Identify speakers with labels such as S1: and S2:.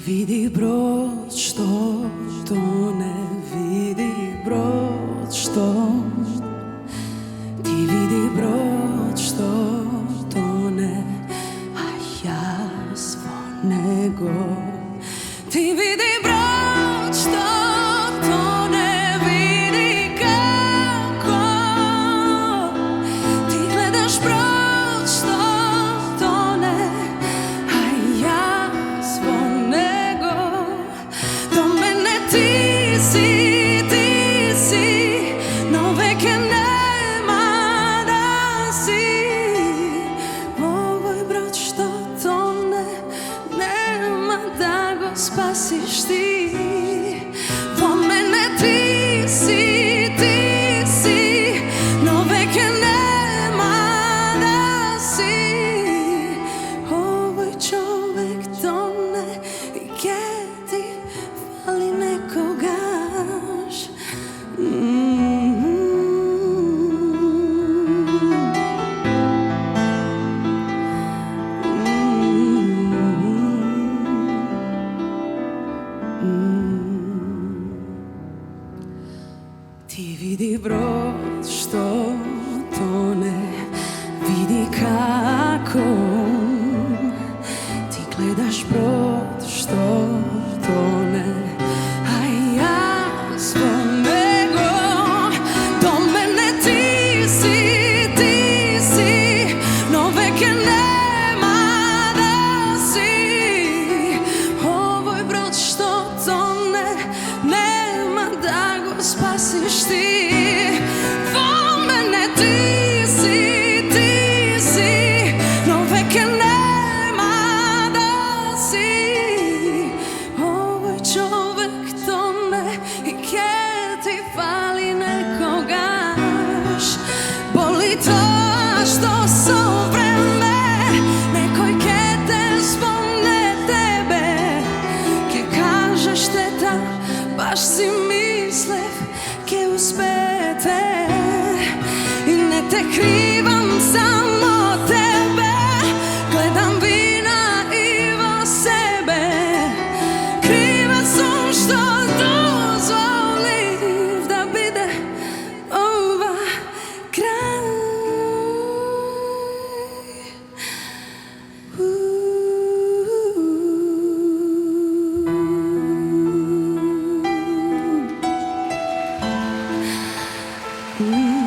S1: vidi brod što tone, vidi brod što ti vidi brod što tone, a ja svo nego. Ti vidi brod što tone, vidi kako ti gledaš brod što tone, a ja svo nego. Do mene ti si, no veke nema da si. Ovoj brod što tone, nema da go spasiš ti. Do mene ti si, no veke nema da si. Ovoj čovek tone i gdje ti fali nekogaš. Ti vidi brod što tone, vidi kako ti gledaš brod što tone, a ja svo nego. Do mene ti si, no veke nema da si. Ovoj brod što tone, nema da go spasiš ti. Do mene ti si, no veke nema da si. Ovoj čovek tone i gdje ti fali nekogaš. Boli to što so vreme nekoj ke te spomne tebe, ke kažeš teta baš si mislev ke uspete. I ne te krivam samo tebe, gledam vina i vo sebe. Kriva sam što dozvolim da bide ova kraj. Mm.